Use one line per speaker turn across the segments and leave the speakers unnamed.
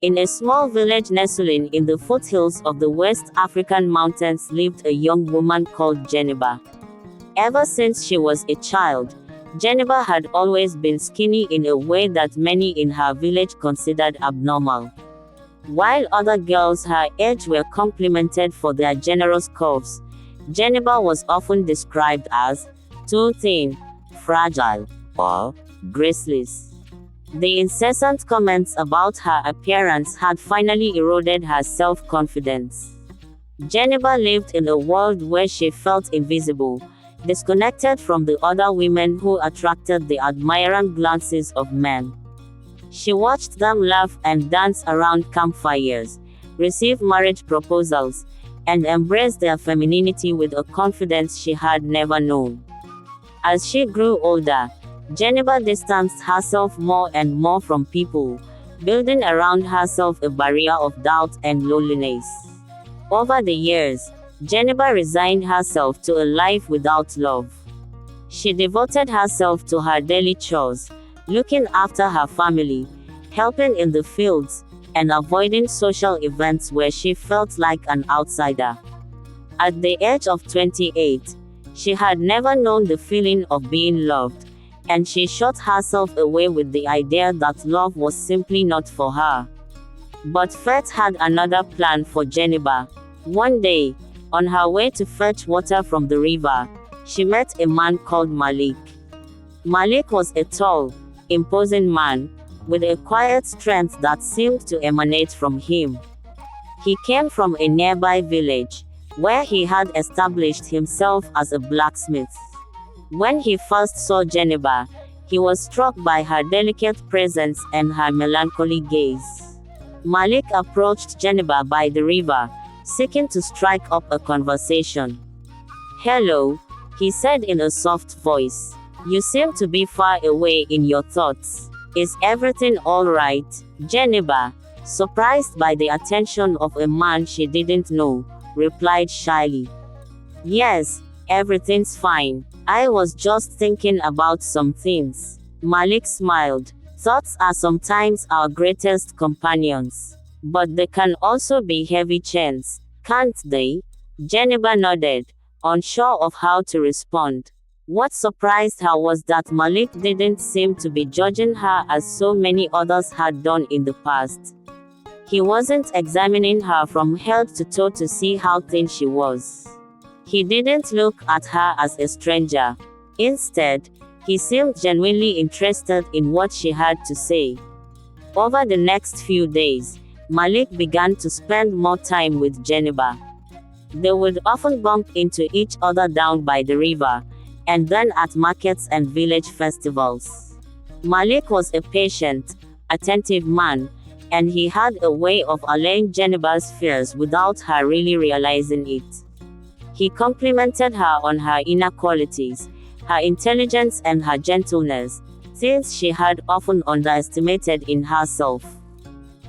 In a small village nestling in the foothills of the West African mountains lived a young woman called Geneba. Ever since she was a child, Geneba had always been skinny in a way that many in her village considered abnormal. While other girls her age were complimented for their generous curves, Geneba was often described as too thin, fragile, or graceless. The incessant comments about her appearance had finally eroded her self-confidence. Geneba lived in a world where she felt invisible, disconnected from the other women who attracted the admiring glances of men. She watched them laugh and dance around campfires, receive marriage proposals, and embrace their femininity with a confidence she had never known. As she grew older, Geneba distanced herself more and more from people, building around herself a barrier of doubt and loneliness. Over the years, Geneba resigned herself to a life without love. She devoted herself to her daily chores, looking after her family, helping in the fields, and avoiding social events where she felt like an outsider. At the age of 28, she had never known the feeling of being loved, and she shut herself away with the idea that love was simply not for her. But fate had another plan for Geneba. One day, on her way to fetch water from the river, she met a man called Malik. Malik was a tall, imposing man, with a quiet strength that seemed to emanate from him. He came from a nearby village, where he had established himself as a blacksmith. When he first saw Geneba, he was struck by her delicate presence and her melancholy gaze. Malik approached Geneba by the river, seeking to strike up a conversation. "Hello," he said in a soft voice. "You seem to be far away in your thoughts. Is everything all right?" Geneba, surprised by the attention of a man she didn't know, replied shyly. "Yes, everything's fine. I was just thinking about some things." Malik smiled. "Thoughts are sometimes our greatest companions. But they can also be heavy chains, can't they?" Geneba nodded, unsure of how to respond. What surprised her was that Malik didn't seem to be judging her as so many others had done in the past. He wasn't examining her from head to toe to see how thin she was. He didn't look at her as a stranger. Instead, he seemed genuinely interested in what she had to say. Over the next few days, Malik began to spend more time with Geneba. They would often bump into each other down by the river, and then at markets and village festivals. Malik was a patient, attentive man, and he had a way of allaying Geneba's fears without her really realizing it. He complimented her on her inner qualities, her intelligence and her gentleness, things she had often underestimated in herself.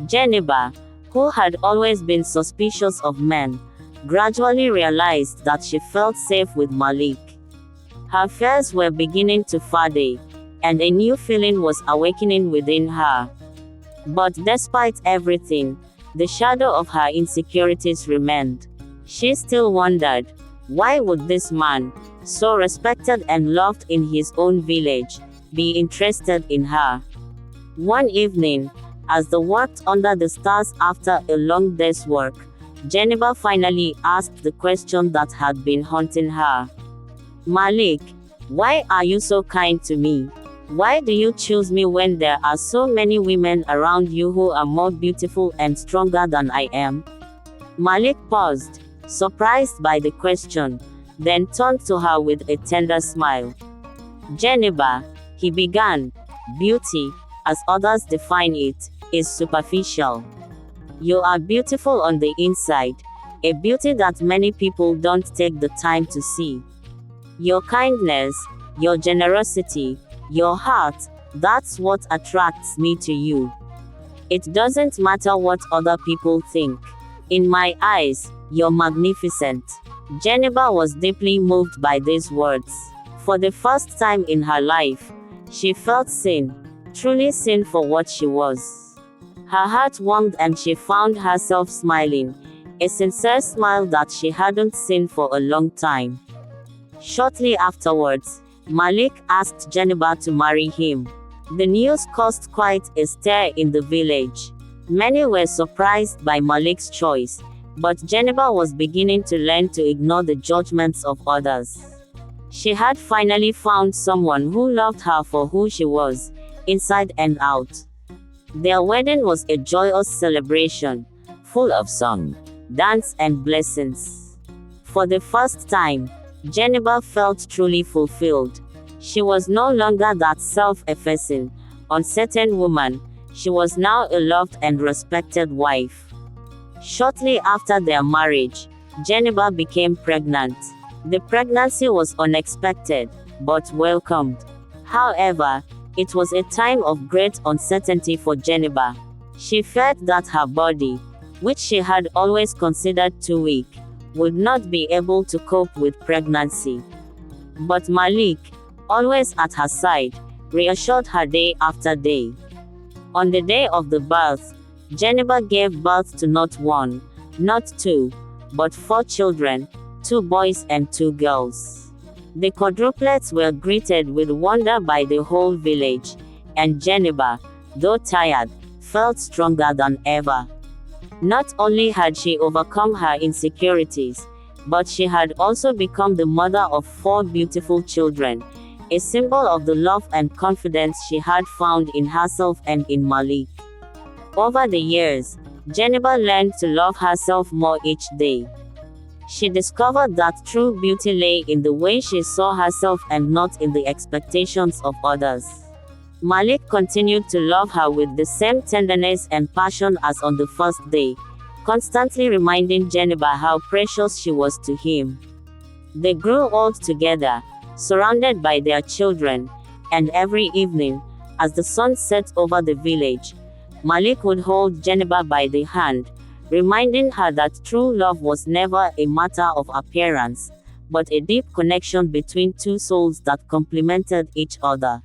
Geneba, who had always been suspicious of men, gradually realized that she felt safe with Malik. Her fears were beginning to fade, and a new feeling was awakening within her. But despite everything, the shadow of her insecurities remained. She still wondered, why would this man, so respected and loved in his own village, be interested in her? One evening, as they worked under the stars after a long day's work, Geneba finally asked the question that had been haunting her. "Malik, why are you so kind to me? Why do you choose me when there are so many women around you who are more beautiful and stronger than I am?" Malik paused, surprised by the question, then turned to her with a tender smile. "Geneba," he began, "beauty, as others define it, is superficial. You are beautiful on the inside, a beauty that many people don't take the time to see. Your kindness, your generosity, your heart, that's what attracts me to you. It doesn't matter what other people think. In my eyes, you're magnificent." Geneba was deeply moved by these words. For the first time in her life, she felt seen, truly seen for what she was. Her heart warmed and she found herself smiling, a sincere smile that she hadn't seen for a long time. Shortly afterwards, Malik asked Jennifer to marry him. The news caused quite a stir in the village. Many were surprised by Malik's choice, but Jennifer was beginning to learn to ignore the judgments of others. She had finally found someone who loved her for who she was, inside and out. Their wedding was a joyous celebration, full of song, dance and blessings. For the first time, Jennifer felt truly fulfilled. She was no longer that self-effacing, uncertain woman. She was now a loved and respected wife. Shortly after their marriage, Jennifer became pregnant. The pregnancy was unexpected, but welcomed. However, it was a time of great uncertainty for Jennifer. She feared that her body, which she had always considered too weak, would not be able to cope with pregnancy. But Malik, always at her side, reassured her day after day. On the day of the birth, Jennifer gave birth to not one, not two, but 4 children, 2 boys and 2 girls. The quadruplets were greeted with wonder by the whole village, and Jennifer, though tired, felt stronger than ever. Not only had she overcome her insecurities, but she had also become the mother of 4 beautiful children, a symbol of the love and confidence she had found in herself and in Malik. Over the years, Jennifer learned to love herself more each day. She discovered that true beauty lay in the way she saw herself and not in the expectations of others. Malik continued to love her with the same tenderness and passion as on the first day, constantly reminding Jennifer how precious she was to him. They grew old together, surrounded by their children, and every evening, as the sun set over the village, Malik would hold Jennifer by the hand, reminding her that true love was never a matter of appearance, but a deep connection between 2 souls that complemented each other.